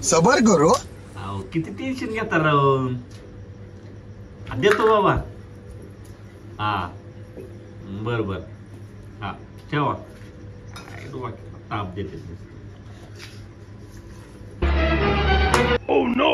सबर करो. अहो किती टेन्शन घेता राव. देतो बाबा. हा बर बर. हा ठेवा. काय डोक्याला ताप देते. Oh no!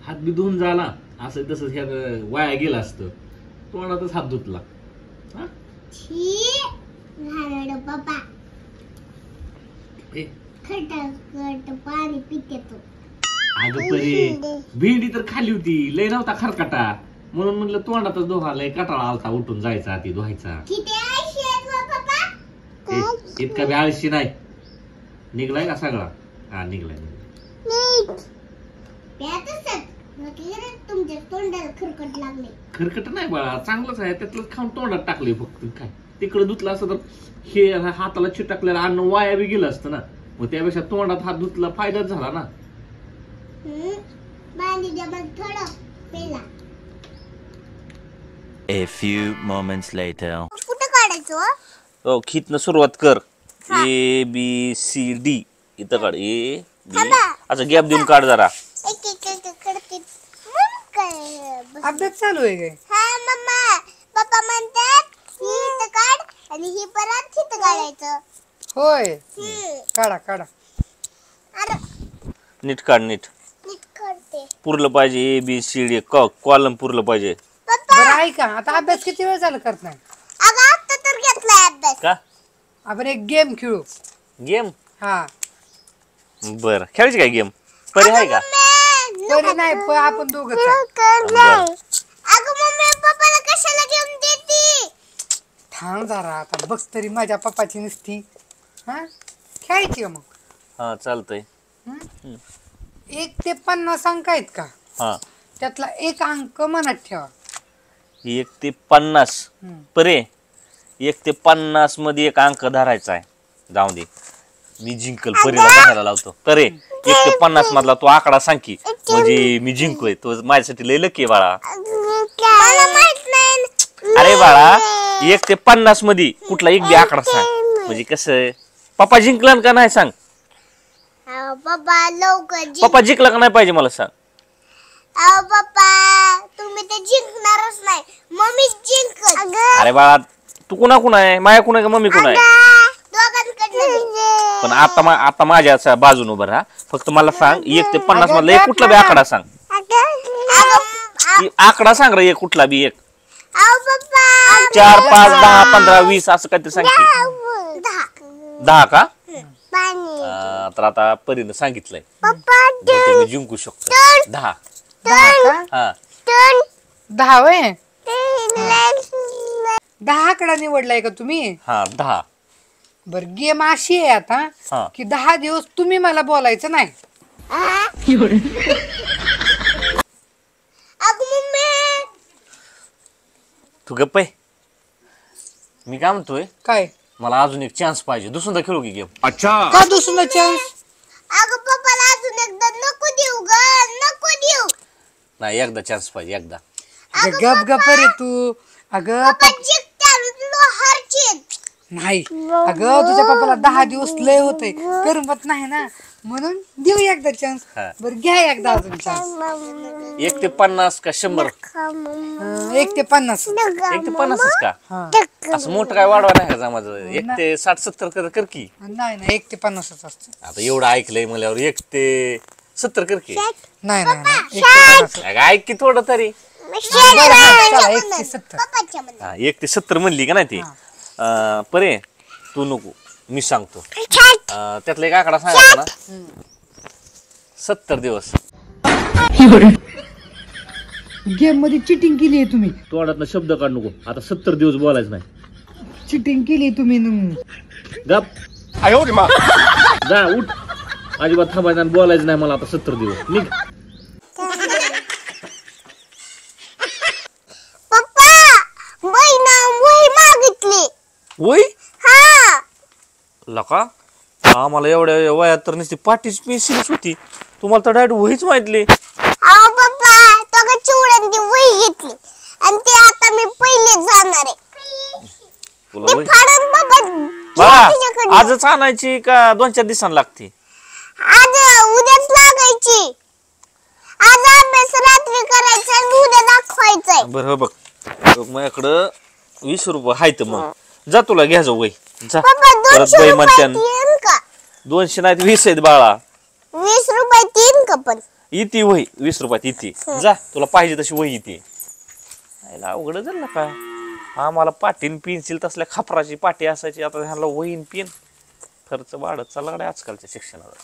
हात बी धुवून झाला असं तसंच ह्या वाया गेला असतं. तोंडातच हात धुतला. पाणी पिते तू. अगं परे भेंडी तर खाली होती. लय नव्हता खरकटा म्हणून म्हणलं तोंडातच धुवा. लय कटाळा आलता उठून जायचा ती धुवायचा. इतका बी आळशी नाही. निघलाय का सगळा. हा निघलाय. तुमच्या तोंडाला खरकट लागले. खरकट नाही बाळा चांगलंच आहे. त्यातलं खाऊन तोंडात टाकले फक्त. काय तिकडं धुतलं असतं तर हे हाताला चिटकलेलं अन्न वाया बी गेलं असतं ना. मग त्यापेक्षा तोंडात हात धुतला फायदाच झाला ना. A few moments later. कुठं काढायचं. तो खितनं सुरुवात कर. A B C D इथं काढ. A B असं गॅप देऊन काढ जरा. अभ्यास चालू आहे काय. हा मम्मा पप्पा म्हणतात ही इथं काढ आणि ही परत इथं काढायचं. होय काढा काढा. अरे नीट काढ. नीट काढते. पुरलं पाहिजे. A B C D column पुरलं पाहिजे. बरं ऐका आता अभ्यास किती वेळ झाला करत नाही. अगं आता तर घेतलाय अभ्यास. का आपण एक गेम खेळू. गेम. हा बर खेळायची काय गेम. परी आहे का. परी नाही आपण दोघंच आहे. अगं मम्मी पप्पाला कशाला घेऊन देती. थांब जरा आता बघ तरी माझ्या पप्पाची नुसती. हा खेळायची का मग. हा चालतंय. 1 ते 50 अंक आहेत का. हा त्यातला एक अंक मनात ठेवा. 1 ते 50 परे 1 ते 50 मध्ये एक अंक धरायचा आहे. जाऊ दे मी जिंकल. परीला धरायला लावतो. परे 1 ते 50 मधला तो आकडा सांग की म्हणजे मी जिंकलोय. तो माझ्यासाठी लय लकी आहे बाळा. मला माहित नाही. अरे बाळा 1 ते 50 मध्ये कुठला एक बी आकडा सांग म्हणजे कसं. पप्पा जिंकला का नाही सांग. पप्पा लवकर पप्पा जिंकला का नाही पाहिजे मला सांग. पप्पा तुम्ही तर जिंकणारच नाही. मम्मी जिंकत. अरे बाळा तू कुणा कुणा आहे. माया कुणा का मम्मी कुणा आहे. पण आता माझ्या बाजून उभं राहा. फक्त मला सांग 1 ते 50 मधला एक कुठला बी आकडा सांग. आकडा सांग रे. एक कुठला बी एक. 4 5 10 15 20 असं काहीतरी सांग की. 10 का. तर आता परीनं सांगितलंय मी जिंकू शकतो. 10. हा 10 वय 10 आकडा निवडलाय का तुम्ही. हा 10. बर गेम अशी आहे आता की 10 दिवस तुम्ही मला बोलायचं नाही. तू गप्प आहे. मी काय म्हणतोय काय मला अजून एक चान्स पाहिजे. दुसरा खेळू की गेम. अच्छा का दुसरा चान्स. अगं पप्पाला अजून एकदा नको देऊ ग. नको देऊ. नाही एकदा चान्स पाहिजे. एकदा गप गप रे तू. अगं नाही अगं तुझ्या पप्पाला 10 दिवस लय होते करमत नाही ना म्हणून देऊ एकदा चान्स. बर घ्या एकदा अजून चान्स. 1 ते 50 का 100. 1 ते 50. 1 ते 50 का. असं मोठं काय वाढवा नाही का माझं. 1 ते 60 70 कर की. नाही 1 ते 50 असतं. आता एवढं ऐकलंय म्हणल्यावर 1 ते 70 कर की. नाही 1 ते 50. ऐक की थोडं तरी. 1 ते 70. 1 ते 70 म्हणली का नाही ती. परे तू नको मी सांगतो. त्यातला एक आकडा सांगायचा ना. 70 दिवस. गेम मध्ये चिटिंग केली आहे तुम्ही. तोंडातनं शब्द काढ नको. आता 70 दिवस बोलायचं नाही. चिटिंग केली तुम्ही. गप जा उठ. अजिबात थांबायचं आणि बोलायचं नाही मला आता 70 दिवस. निघ. पप्पा बहिणा वही मागितली. वय हा लका आम्हाला एवढ्या वयात तर नुसती पाटीच पेन्सिलच होती. तुम्हाला तर डायरेक्ट वहीच माहितली. अहो पप्पा तो का चिवड्यान ती वही घेतली आणि ते आता मी पहिले जाणार आहे. तुला वही फाडून बघ बाळा आजच आणायची का 2-4 दिवसांनी लागते? आज उद्याच लागायची. आज अभ्यास रात्री करायचा आणि उद्या दाखवायचंय. बरं बघ माझ्याकडं 20 रुपये आहेत. मग जा तुला घ्यायचं वही जा. पप्पा परत 200 बाई रुपये म्हणत्यान तीन का 200 नाहीत 20 आहेत बाळा. 20 रुपये तीन का पण इथे वही 20 रुपयात इथे जा. तुला पाहिजे तशी वही इथे. अवघड झालं ना का आम्हाला पाटीन पेन्सिल तसल्या खापराची पाटी असायची. आता ह्याला वहीन पेन खर्च वाढत चालला गड्या आजकालच्या शिक्षणाला.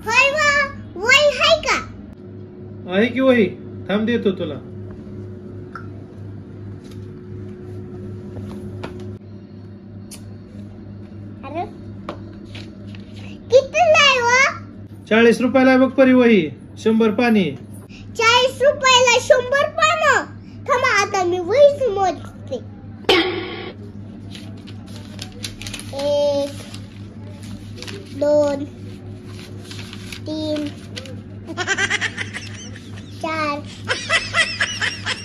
होय वा वही हाय का? आहे की वही थांब देतो तुला. अरे किती नाही वा? 40 रुपयाला बघ परी वही. 100 पाणी. 40 रुपयाला 100 पानं. थांबा आता मी वही मोजते. 1 2 3 4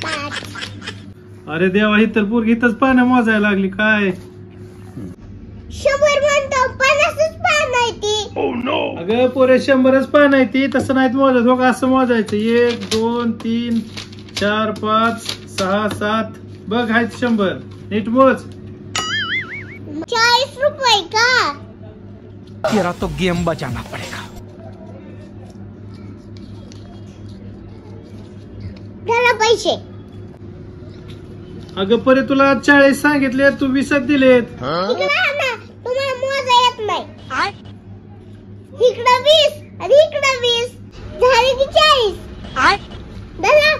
5. अरे देवा ही तर पोरगी इथंच पानं मोजायला लागली काय. 100 म्हणतो 50च पान आहे ती. अगं पोरे 100च पान आहे ती. तसं नाहीत मोजायचं. हो का असं मोजायचं. 1 2 3 4 5 6 7 बघ आहेत 100. नीट मोज. 40 रुपये का? तेरा तो गेम बजाना पड़ेगा. धरा पैसे. अगं परे तुला 40 सांगितले तू 20 दिलेत. इकडे आणा. तुम्हाला मोजा येत नाही. इकडं 20 आणि इकडं 20 झाले की 40. धरा.